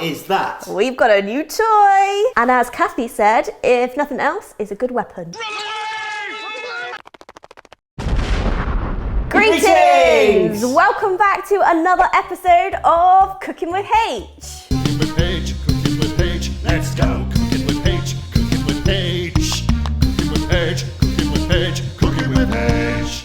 is that? We've got a new toy. And as Kathy said, if nothing else, it's a good weapon. Greetings! Welcome back to another episode of Cooking with H. Cooking with H, cooking with H, let's go. Cooking with H, cooking with H. Cooking with H, cooking with H, cooking with H.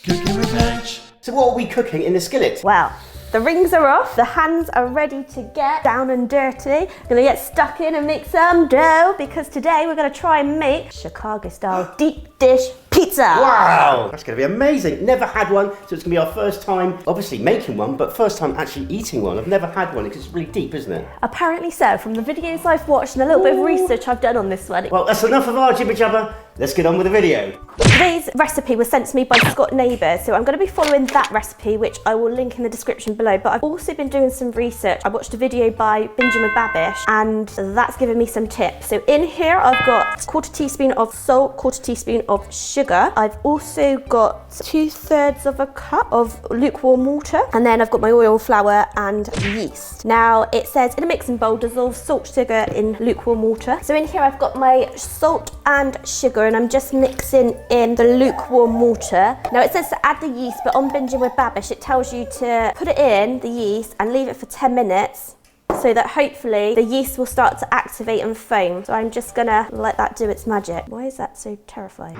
Cooking with H. So what are we cooking in the skillet? Well, the rings are off, the hands are ready to get down and dirty. Gonna get stuck in and make some dough because today we're gonna try and make Chicago style deep dish pizza. Wow, that's going to be amazing. Never had one, so it's going to be our first time, obviously making one, but first time actually eating one. I've never had one because it's really deep, isn't it? Apparently so, from the videos I've watched and a little bit of research I've done on this one. Well, that's enough of our jibber jabber. Let's get on with the video. Today's recipe was sent to me by Scott Neighbour, so I'm going to be following that recipe, which I will link in the description below. But I've also been doing some research. I watched a video by Binging with Babish, and that's given me some tips. So in here, I've got a quarter teaspoon of salt, quarter teaspoon of sugar. I've also got 2/3 of a cup of lukewarm water, and then I've got my oil, flour, and yeast. Now it says in a mixing bowl, dissolve salt, sugar in lukewarm water. So in here, I've got my salt and sugar, and I'm just mixing in the lukewarm water. Now it says to add the yeast, but on Binging with Babish, it tells you to put it in, the yeast, and leave it for 10 minutes so that hopefully the yeast will start to activate and foam. So I'm just gonna let that do its magic. Why is that so terrifying?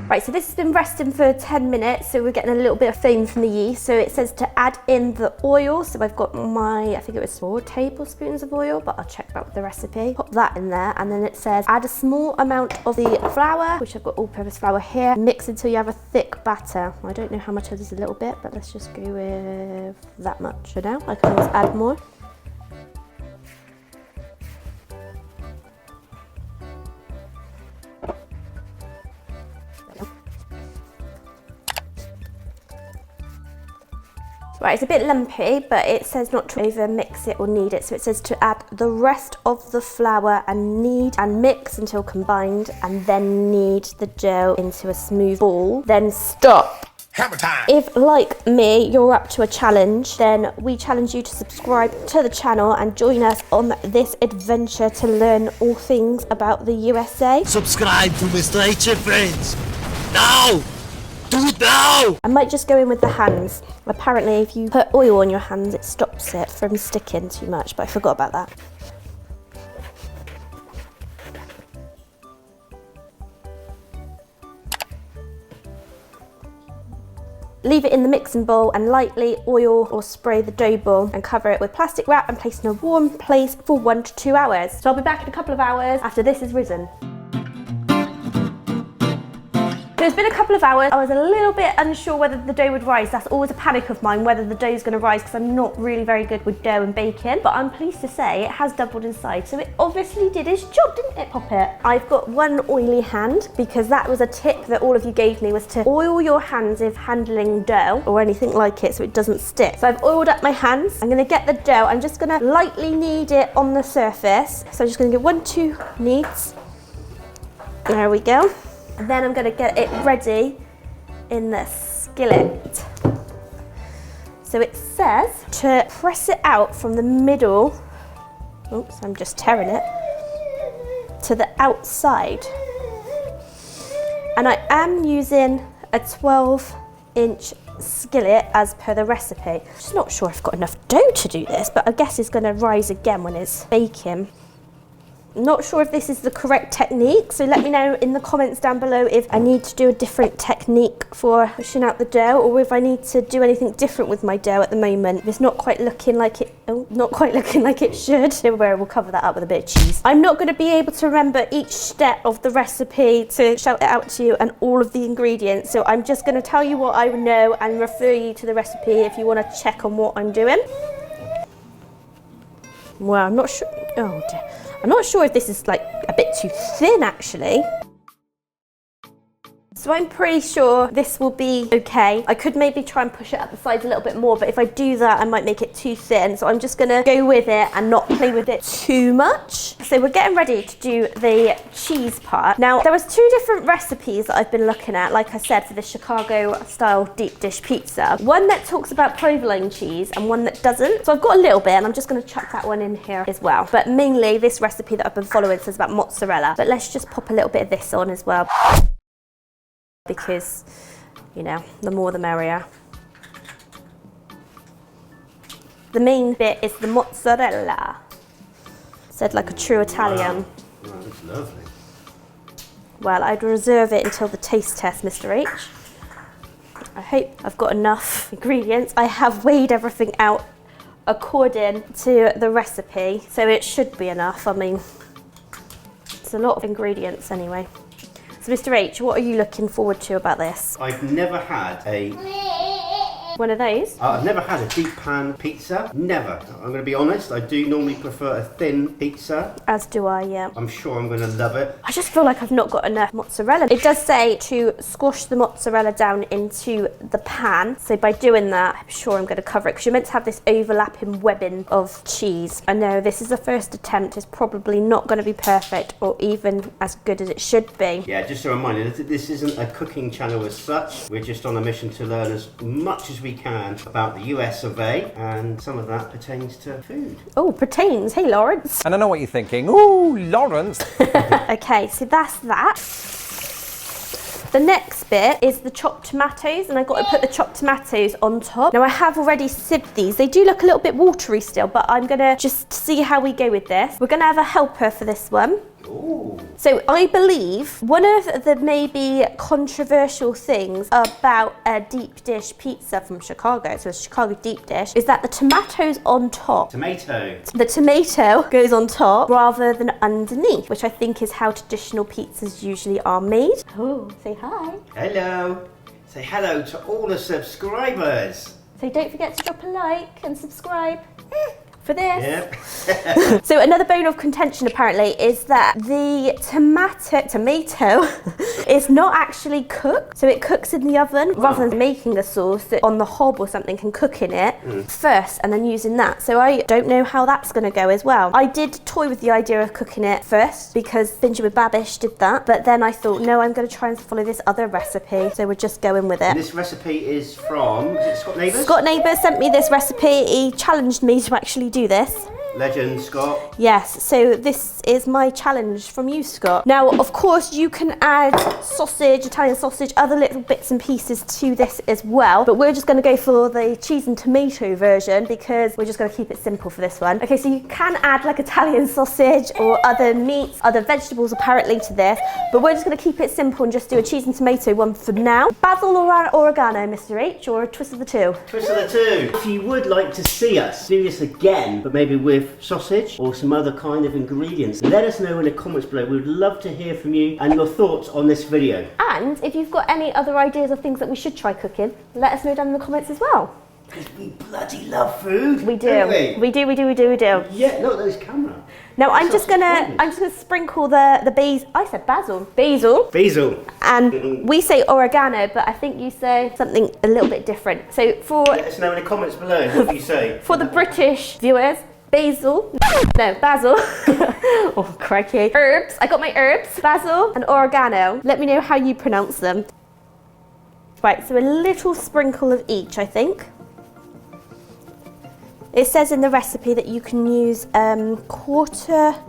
Right, so this has been resting for 10 minutes, so we're getting a little bit of foam from the yeast. So it says to add in the oil. So I've got my, I think it was 4 tablespoons of oil, but I'll check that with the recipe. Pop that in there, and then it says add a small amount of the flour, which I've got all-purpose flour here. Mix until you have a thick batter. I don't know how much it is, a little bit, but let's just go with that much for now. I can always add more. Right, it's a bit lumpy, but it says not to over mix it or knead it. So it says to add the rest of the flour and knead and mix until combined, and then knead the dough into a smooth ball. Then stop. Hammer time. If, like me, you're up to a challenge, then we challenge you to subscribe to the channel and join us on this adventure to learn all things about the USA. Subscribe to Mr. H, friends. Now! Do it now! I might just go in with the hands. Apparently, if you put oil on your hands, it stops it from sticking too much, but I forgot about that. Leave it in the mixing bowl and lightly oil or spray the dough ball and cover it with plastic wrap and place in a warm place for 1 to 2 hours. So I'll be back in a couple of hours after this is risen. So it's been a couple of hours. I was a little bit unsure whether the dough would rise. That's always a panic of mine, whether the dough's going to rise, because I'm not really very good with dough and baking. But I'm pleased to say it has doubled in size. So it obviously did its job, didn't it, Poppet? I've got one oily hand, because that was a tip that all of you gave me, was to oil your hands if handling dough or anything like it so it doesn't stick. So I've oiled up my hands. I'm going to get the dough. I'm just going to lightly knead it on the surface. So I'm just going to give 1-2 kneads. There we go. And then I'm going to get it ready in the skillet. So it says to press it out from the middle. Oops, I'm just tearing it. To the outside. And I am using a 12-inch skillet as per the recipe. Just not sure I've got enough dough to do this, but I guess it's going to rise again when it's baking. Not sure if this is the correct technique, so let me know in the comments down below if I need to do a different technique for pushing out the dough, or if I need to do anything different with my dough at the moment. If it's not quite looking like it should, don't worry, we'll cover that up with a bit of cheese. I'm not going to be able to remember each step of the recipe to shout it out to you and all of the ingredients, so I'm just going to tell you what I know and refer you to the recipe if you want to check on what I'm doing. Well, I'm not sure. Oh dear. I'm not sure if this is like a bit too thin actually. So I'm pretty sure this will be okay. I could maybe try and push it up the sides a little bit more, but if I do that, I might make it too thin. So I'm just gonna go with it and not play with it too much. So we're getting ready to do the cheese part. Now, there was 2 different recipes that I've been looking at, like I said, for the Chicago style deep dish pizza. One that talks about provolone cheese and one that doesn't. So I've got a little bit and I'm just gonna chuck that one in here as well. But mainly this recipe that I've been following says about mozzarella. But let's just pop a little bit of this on as well, because, you know, the more the merrier. The main bit is the mozzarella. Said like a true Italian. Wow, that's lovely. Well, I'd reserve it until the taste test, Mr. H. I hope I've got enough ingredients. I have weighed everything out according to the recipe, so it should be enough. I mean, it's a lot of ingredients anyway. So Mr. H, what are you looking forward to about this? I've never had a... One of those? I've never had a deep pan pizza. Never. I'm going to be honest. I do normally prefer a thin pizza. As do I, yeah. I'm sure I'm going to love it. I just feel like I've not got enough mozzarella. It does say to squash the mozzarella down into the pan. So by doing that, I'm sure I'm going to cover it, because you're meant to have this overlapping webbing of cheese. I know this is the first attempt. It's probably not going to be perfect or even as good as it should be. Yeah, just a reminder, this isn't a cooking channel as such. We're just on a mission to learn as much as we can about the US of A, and some of that pertains to food. Oh, pertains. Hey, Lawrence. And I know what you're thinking. Ooh, Lawrence. Okay, so that's that. The next bit is the chopped tomatoes, and I've got to put the chopped tomatoes on top. Now, I have already sieved these. They do look a little bit watery still, but I'm gonna just see how we go with this. We're gonna have a helper for this one. Ooh. So I believe one of the maybe controversial things about a deep dish pizza from Chicago, so a Chicago deep dish, is that the tomato's on top. Tomato. The tomato goes on top rather than underneath, which I think is how traditional pizzas usually are made. Oh, say hi. Hello. Say hello to all the subscribers. So don't forget to drop a like and subscribe for this. Yep. So another bone of contention apparently is that the tomato is not actually cooked. So it cooks in the oven rather than making a sauce that on the hob or something can cook in it first and then using that. So I don't know how that's going to go as well. I did toy with the idea of cooking it first because Binging with Babish did that, but then I thought, no, I'm going to try and follow this other recipe. So we're just going with it. This recipe is from, is it Scott Neighbours? Scott Neighbours sent me this recipe. He challenged me to actually do this. Legend, Scott. Yes, so this is my challenge from you, Scott. Now, of course, you can add sausage, Italian sausage, other little bits and pieces to this as well, but we're just going to go for the cheese and tomato version because we're just going to keep it simple for this one. Okay, so you can add like Italian sausage or other meats, other vegetables apparently to this, but we're just going to keep it simple and just do a cheese and tomato one for now. Basil or oregano, Mr. H, or a twist of the two? Twist of the two. If you would like to see us do this again, but maybe with sausage or some other kind of ingredients, let us know in the comments below. We would love to hear from you and your thoughts on this video. And if you've got any other ideas of things that we should try cooking, let us know down in the comments as well. Because we bloody love food. We do. Don't we? We do. Yeah, look, there's camera. Now I'm just gonna sprinkle the basil. I said basil. Basil. And we say oregano, but I think you say something a little bit different. So for Let us know in the comments below what you say. for the British viewers, basil. No, basil. Oh, crikey. Herbs. I got my herbs. Basil and oregano. Let me know how you pronounce them. Right, so a little sprinkle of each, I think. It says in the recipe that you can use 1/4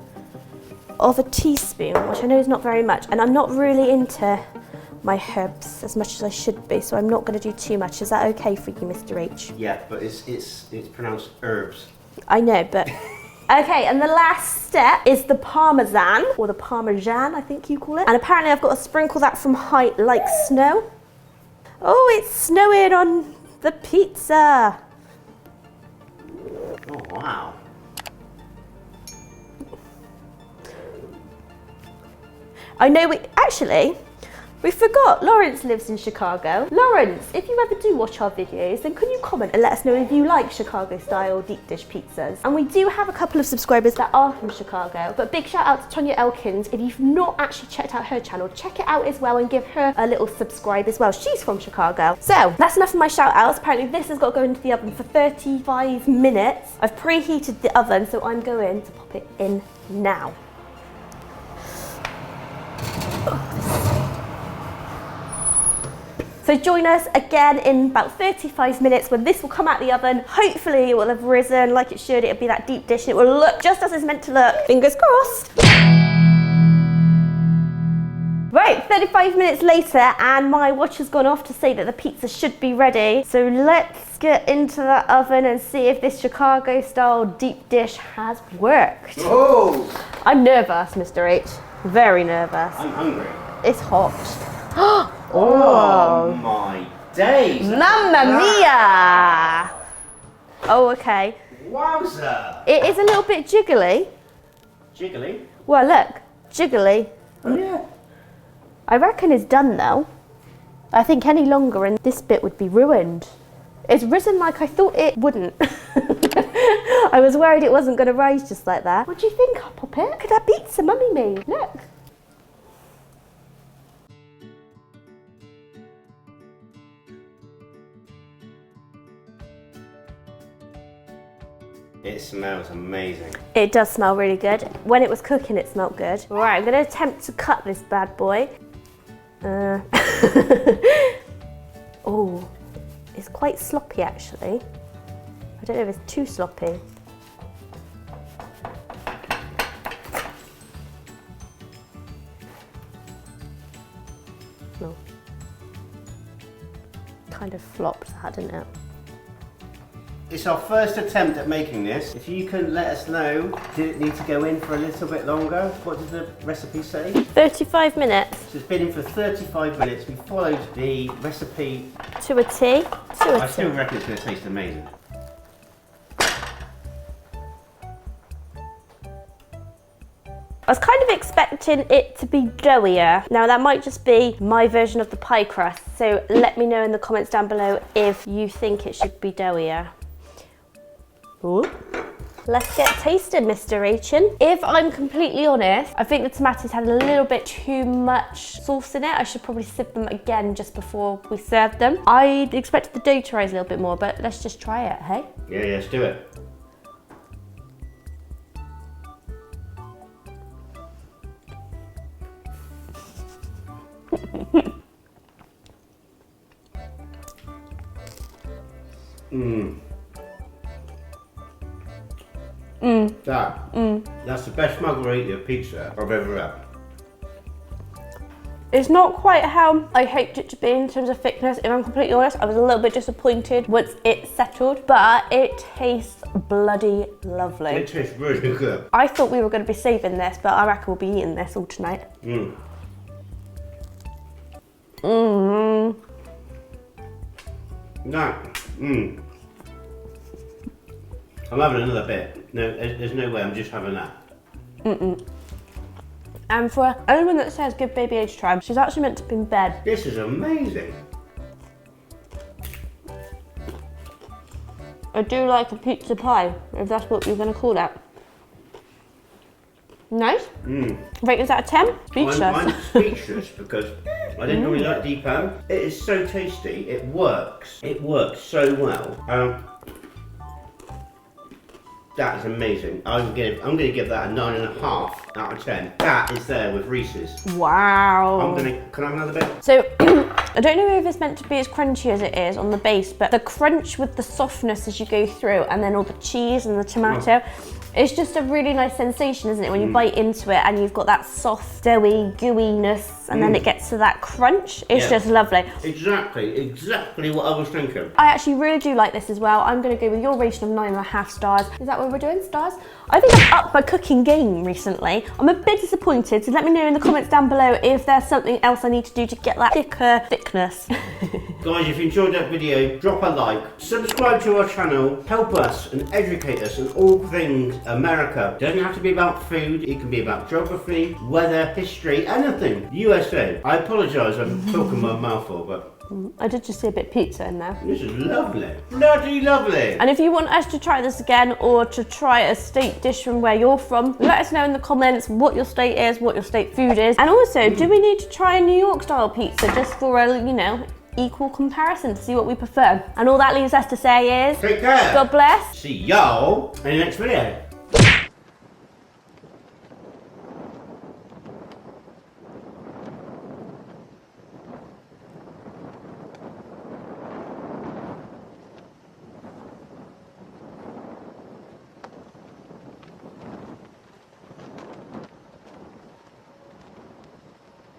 of a teaspoon, which I know is not very much, and I'm not really into my herbs as much as I should be, so I'm not going to do too much. Is that okay for you, Mr. H? Yeah, but it's pronounced herbs. I know, but okay, and the last step is the parmesan, or the parmesan, I think you call it. And apparently I've got to sprinkle that from height like snow. Oh, it's snowing on the pizza. Oh, wow. I know actually, We forgot, Lawrence lives in Chicago. Lawrence, if you ever do watch our videos, then can you comment and let us know if you like Chicago-style deep dish pizzas? And we do have a couple of subscribers that are from Chicago, but big shout out to Tonya Elkins. If you've not actually checked out her channel, check it out as well and give her a little subscribe as well. She's from Chicago. So, that's enough of my shout outs. Apparently this has got to go into the oven for 35 minutes. I've preheated the oven, so I'm going to pop it in now. So join us again in about 35 minutes when this will come out the oven. Hopefully it will have risen like it should. It'll be that deep dish and it will look just as it's meant to look. Fingers crossed. Right, 35 minutes later and my watch has gone off to say that the pizza should be ready. So let's get into the oven and see if this Chicago style deep dish has worked. Oh! I'm nervous, Mr. H. Very nervous. I'm hungry. It's hot. Oh my days! Mamma mia! Oh, okay. Wowza! It is a little bit jiggly. Jiggly? Well, look, jiggly. Oh yeah. I reckon it's done though. I think any longer and this bit would be ruined. It's risen like I thought it wouldn't. I was worried it wasn't going to rise just like that. What do you think, Puppet? Look at that pizza Mummy made. Look. It smells amazing. It does smell really good. When it was cooking, it smelled good. All right, I'm going to attempt to cut this bad boy. Oh, it's quite sloppy actually. I don't know if it's too sloppy. No. Kind of flopped that, didn't it? It's our first attempt at making this. If you can let us know, did it need to go in for a little bit longer? What did the recipe say? 35 minutes. So it's been in for 35 minutes. We followed the recipe. To a T. I still reckon it's going to taste amazing. I was kind of expecting it to be doughier. Now that might just be my version of the pie crust, so let me know in the comments down below if you think it should be doughier. Ooh. Let's get tasted, Mr. H-in. If I'm completely honest, I think the tomatoes had a little bit too much sauce in it. I should probably sieve them again just before we serve them. I expected the dough to rise a little bit more, but let's just try it, hey? Yeah, let's do it. That's the best margherita pizza I've ever had. It's not quite how I hoped it to be in terms of thickness. If I'm completely honest, I was a little bit disappointed once it settled, but it tastes bloody lovely. It tastes really good. I thought we were going to be saving this, but I reckon we'll be eating this all tonight. I'm having another bit. No, there's no way I'm just having that. And for anyone that says give baby age time, she's actually meant to be in bed. This is amazing. I do like a pizza pie, if that's what you're going to call that. Nice. Ratings out of 10? Speechless. I'm speechless because I didn't really like deep pan. It is so tasty. It works. It works so well. That is amazing. I'm gonna give that a 9.5 out of 10. That is there with Reese's. Wow. Can I have another bit? So, I don't know if it's meant to be as crunchy as it is on the base, but the crunch with the softness as you go through and then all the cheese and the tomato, it's just a really nice sensation, isn't it? When you bite into it and you've got that soft, doughy, gooiness and then it gets to that crunch. It's just lovely. Exactly what I was thinking. I actually really do like this as well. I'm going to go with your rating of 9.5 stars. Is that what we're doing, stars? I think I've upped my cooking game recently. I'm a bit disappointed, so let me know in the comments down below if there's something else I need to do to get that thicker thickness. Guys, if you enjoyed that video, drop a like, subscribe to our channel, help us and educate us on all things America. It doesn't have to be about food, it can be about geography, weather, history, anything. USA. I apologise, I'm talking my mouth full, but I did just see a bit of pizza in there. this is lovely. Bloody lovely. And if you want us to try this again or to try a state dish from where you're from, let us know in the comments what your state is, what your state food is. And also, do we need to try a New York style pizza just for a, you know, equal comparison to see what we prefer? And all that leaves us to say is, Take care. God bless. See y'all in the next video.